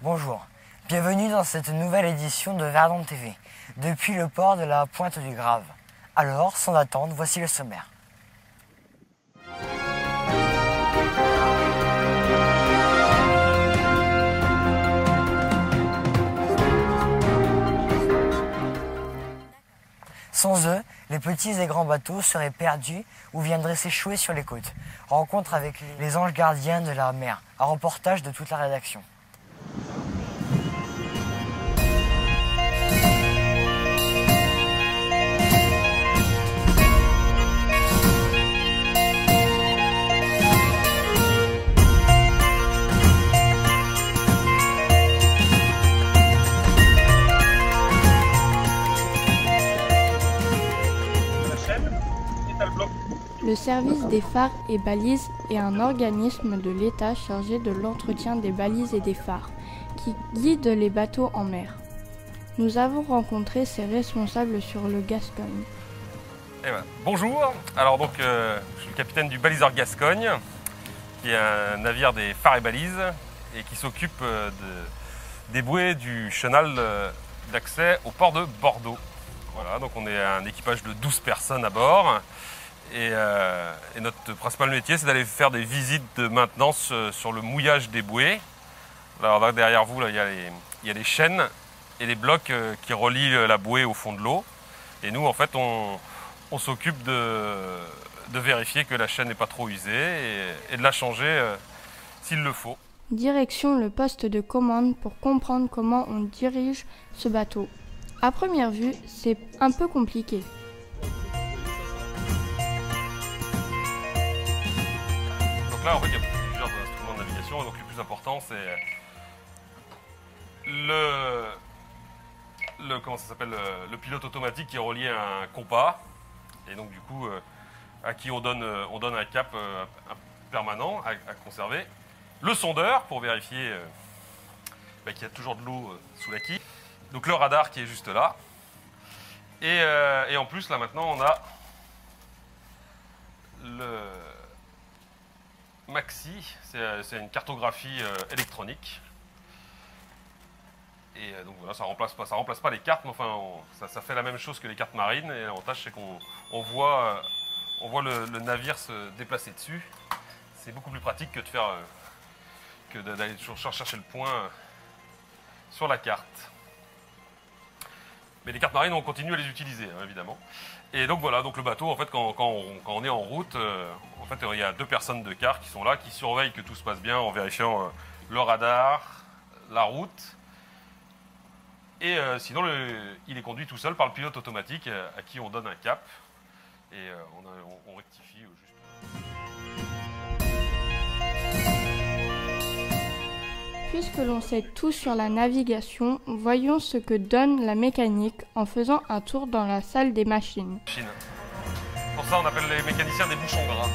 Bonjour, bienvenue dans cette nouvelle édition de Verdon TV, depuis le port de la Pointe du Grave. Alors, sans attendre, voici le sommaire. Sans eux, les petits et grands bateaux seraient perdus ou viendraient s'échouer sur les côtes. Rencontre avec les anges gardiens de la mer, un reportage de toute la rédaction. Le service des phares et balises est un organisme de l'État chargé de l'entretien des balises et des phares, qui guide les bateaux en mer. Nous avons rencontré ses responsables sur le Gascogne. Bonjour, alors donc je suis le capitaine du baliseur Gascogne, qui est un navire des phares et balises et qui s'occupe des bouées du chenal d'accès au port de Bordeaux. Voilà, donc on est un équipage de 12 personnes à bord. Et notre principal métier, c'est d'aller faire des visites de maintenance sur le mouillage des bouées. Alors là, derrière vous, là, il y a les chaînes et les blocs qui relient la bouée au fond de l'eau. Et nous, en fait, on s'occupe de vérifier que la chaîne n'est pas trop usée et de la changer s'il le faut. Direction le poste de commande pour comprendre comment on dirige ce bateau. À première vue, c'est un peu compliqué. Donc là, en fait, il y a plusieurs instruments de navigation. Donc le plus important, c'est le pilote automatique qui est relié à un compas. Et donc du coup, à qui on donne un cap permanent à conserver. Le sondeur pour vérifier qu'il y a toujours de l'eau sous la quille. Donc le radar qui est juste là. Et en plus, là maintenant, on a le Maxi, c'est une cartographie électronique. Et donc voilà, ça remplace pas les cartes, mais enfin ça fait la même chose que les cartes marines. Et l'avantage, c'est qu'on voit le navire se déplacer dessus. C'est beaucoup plus pratique que d'aller toujours chercher le point sur la carte. Mais les cartes marines, on continue à les utiliser, hein, évidemment. Et donc voilà, donc le bateau, en fait, quand on est en route, en fait, il y a 2 personnes de quart qui sont là, qui surveillent que tout se passe bien en vérifiant le radar, la route. Et sinon, il est conduit tout seul par le pilote automatique à qui on donne un cap. Et on rectifie juste. Puisque l'on sait tout sur la navigation, voyons ce que donne la mécanique en faisant un tour dans la salle des machines. Pour ça, on appelle les mécaniciens des bouchons gras.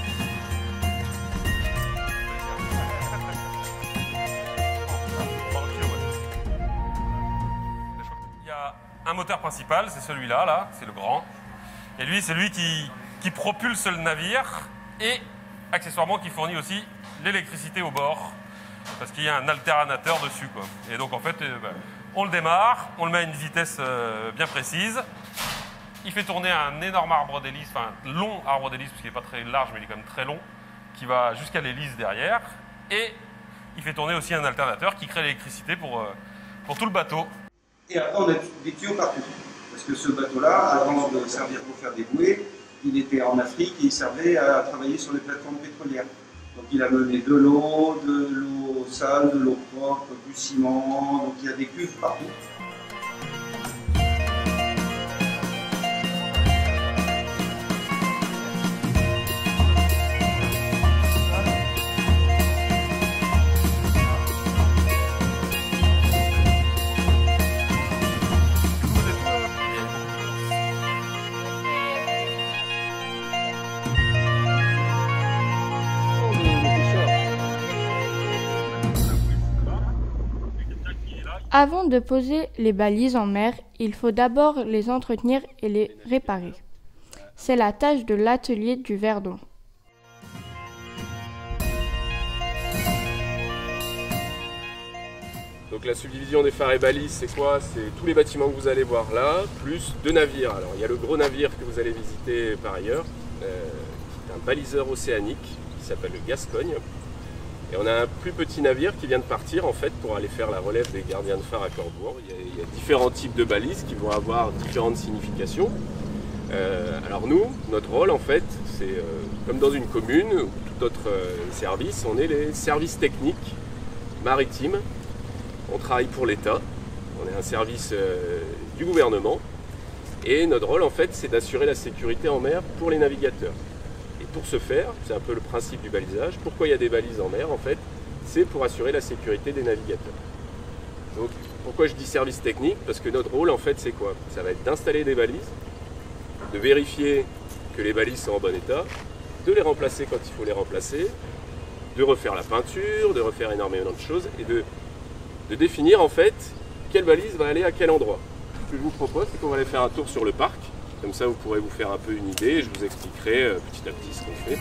Il y a un moteur principal, c'est celui-là, là, c'est le grand. Et lui, c'est lui qui propulse le navire et, accessoirement, qui fournit aussi l'électricité au bord. Parce qu'il y a un alternateur dessus, quoi. Et donc en fait, on le démarre, on le met à une vitesse bien précise. Il fait tourner un énorme arbre d'hélice, enfin un long arbre d'hélice, parce qu'il n'est pas très large, mais il est quand même très long, qui va jusqu'à l'hélice derrière. Et il fait tourner aussi un alternateur qui crée l'électricité pour tout le bateau. Et après, on a des tuyaux partout. Parce que ce bateau-là, avant de servir pour faire des bouées, il était en Afrique et il servait à travailler sur les plateformes pétrolières. Donc il a mené de l'eau sale, de l'eau propre, du ciment, donc il y a des cuves partout. Avant de poser les balises en mer, il faut d'abord les entretenir et les réparer. C'est la tâche de l'atelier du Verdon. Donc la subdivision des phares et balises, c'est quoi? C'est tous les bâtiments que vous allez voir là, plus 2 navires. Alors il y a le gros navire que vous allez visiter par ailleurs, qui est un baliseur océanique, qui s'appelle le Gascogne. Et on a un plus petit navire qui vient de partir en fait pour aller faire la relève des gardiens de phare à Corbourg. Il y a différents types de balises qui vont avoir différentes significations. Alors nous, notre rôle en fait, c'est comme dans une commune ou tout autre service, on est les services techniques maritimes. On travaille pour l'État, on est un service du gouvernement et notre rôle en fait c'est d'assurer la sécurité en mer pour les navigateurs. Et pour ce faire, c'est un peu le principe du balisage, pourquoi il y a des balises en mer en fait, c'est pour assurer la sécurité des navigateurs. Donc pourquoi je dis service technique? Parce que notre rôle en fait c'est quoi? Ça va être d'installer des balises, de vérifier que les balises sont en bon état, de les remplacer quand il faut les remplacer, de refaire la peinture, de refaire énormément de choses et de définir en fait quelle balise va aller à quel endroit. Ce que je vous propose, c'est qu'on va aller faire un tour sur le parc. Comme ça, vous pourrez vous faire un peu une idée et je vous expliquerai petit à petit ce qu'on fait.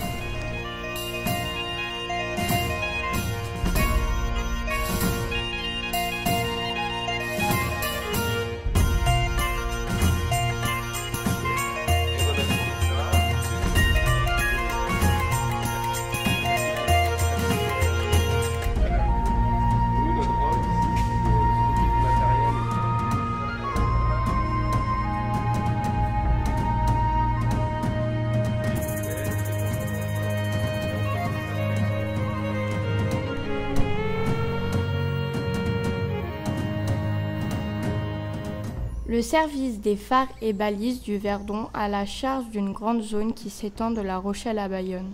Le service des phares et balises du Verdon a la charge d'une grande zone qui s'étend de La Rochelle à Bayonne.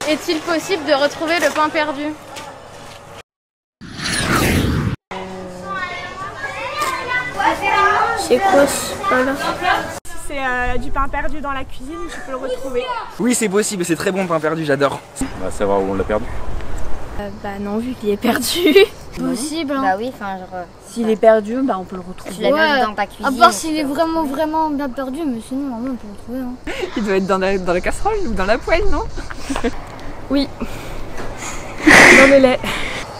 Est-il possible de retrouver le pain perdu? C'est quoi ce pain-là? C'est du pain perdu dans la cuisine, tu peux le retrouver. Oui, c'est possible, c'est très bon pain perdu, j'adore. On va savoir où on l'a perdu. Bah non, vu qu'il est perdu. Possible, hein. Bah oui, enfin genre... S'il est perdu, bah on peut le retrouver. Tu l'as perdu dans ta cuisine. À part s'il est vraiment bien perdu, mais sinon on peut le retrouver. Hein. Il doit être dans la casserole ou dans la poêle, non? Oui. Dans le lait.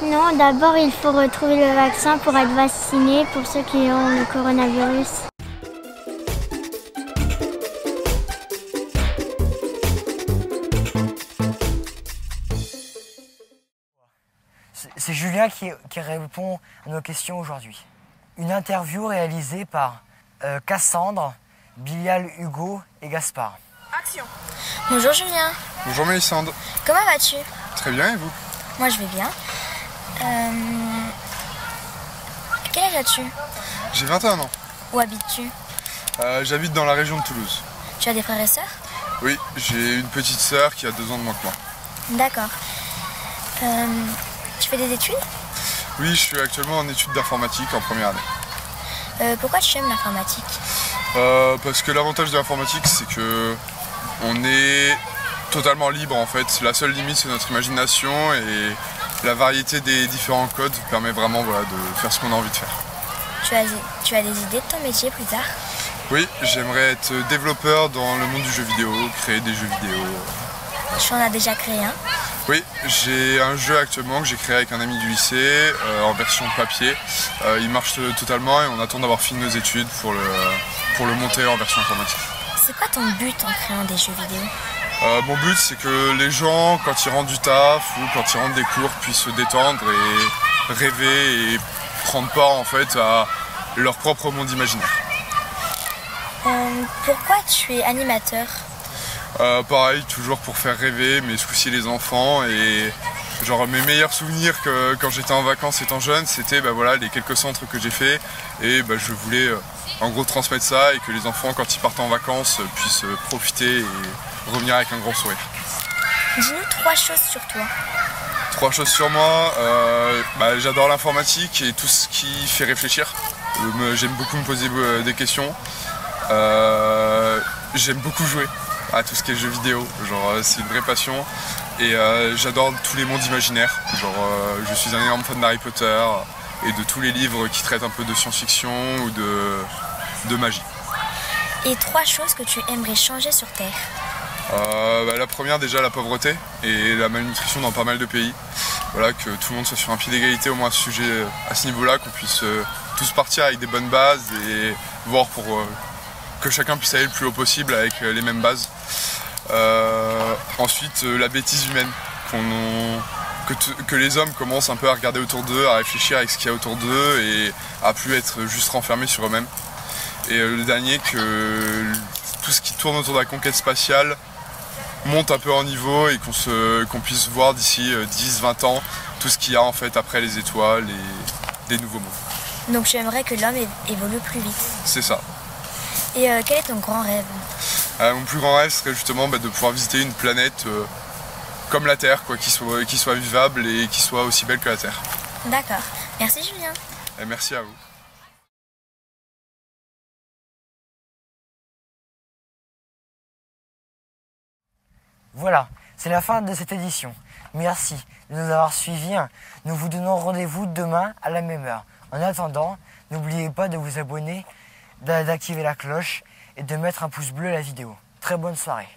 Non, d'abord il faut retrouver le vaccin pour être vacciné pour ceux qui ont le coronavirus. C'est Julien qui répond à nos questions aujourd'hui. Une interview réalisée par Cassandre, Bilial, Hugo et Gaspard. Action. Bonjour Julien. Bonjour Mélissande. Comment vas-tu? Très bien, et vous? Moi je vais bien. Quel âge as-tu? J'ai 21 ans. Où habites-tu? J'habite dans la région de Toulouse. Tu as des frères et sœurs? Oui, j'ai une petite sœur qui a 2 ans de moins que moi. D'accord. Tu fais des études? Oui, je suis actuellement en études d'informatique en première année. Pourquoi tu aimes l'informatique? Parce que l'avantage de l'informatique, c'est que on est totalement libre en fait. La seule limite, c'est notre imagination et la variété des différents codes permet vraiment de faire ce qu'on a envie de faire. Tu as des idées de ton métier plus tard? Oui, j'aimerais être développeur dans le monde du jeu vidéo, créer des jeux vidéo. Tu en as déjà créé un? Oui, j'ai un jeu actuellement que j'ai créé avec un ami du lycée en version papier. Il marche totalement et on attend d'avoir fini nos études pour le monter en version informatique. C'est quoi ton but en créant des jeux vidéo? Mon but, c'est que les gens, quand ils rentrent du taf ou quand ils rentrent des cours, puissent se détendre et rêver et prendre part en fait à leur propre monde imaginaire. Pourquoi tu es animateur? Pareil, toujours pour faire rêver, mais soucier les enfants. Et genre mes meilleurs souvenirs quand j'étais en vacances étant jeune, c'était les quelques centres que j'ai fait. Et je voulais en gros transmettre ça et que les enfants, quand ils partent en vacances, puissent profiter et revenir avec un grand sourire. Dis-nous 3 choses sur toi. 3 choses sur moi, j'adore l'informatique et tout ce qui fait réfléchir. J'aime beaucoup me poser des questions. J'aime beaucoup jouer. à tout ce qui est jeux vidéo. Genre c'est une vraie passion et j'adore tous les mondes imaginaires. Genre je suis un énorme fan d'Harry Potter et de tous les livres qui traitent un peu de science-fiction ou de magie. Et 3 choses que tu aimerais changer sur Terre? La première, déjà la pauvreté et la malnutrition dans pas mal de pays. Voilà, que tout le monde soit sur un pied d'égalité au moins à ce niveau-là, qu'on puisse tous partir avec des bonnes bases et voir pour que chacun puisse aller le plus haut possible avec les mêmes bases. Ensuite, la bêtise humaine, que les hommes commencent un peu à regarder autour d'eux, à réfléchir avec ce qu'il y a autour d'eux et à plus être juste renfermés sur eux-mêmes. Et le dernier, que tout ce qui tourne autour de la conquête spatiale monte un peu en niveau et qu'on puisse voir d'ici 10-20 ans tout ce qu'il y a en fait après les étoiles et des nouveaux mondes. Donc tu aimerais que l'homme évolue plus vite? C'est ça. Et quel est ton grand rêve? Mon plus grand rêve serait justement de pouvoir visiter une planète comme la Terre, quoi, qui soit vivable et qui soit aussi belle que la Terre. D'accord. Merci Julien. Et merci à vous. Voilà, c'est la fin de cette édition. Merci de nous avoir suivis. Nous vous donnons rendez-vous demain à la même heure. En attendant, n'oubliez pas de vous abonner, d'activer la cloche et de mettre un pouce bleu à la vidéo. Très bonne soirée.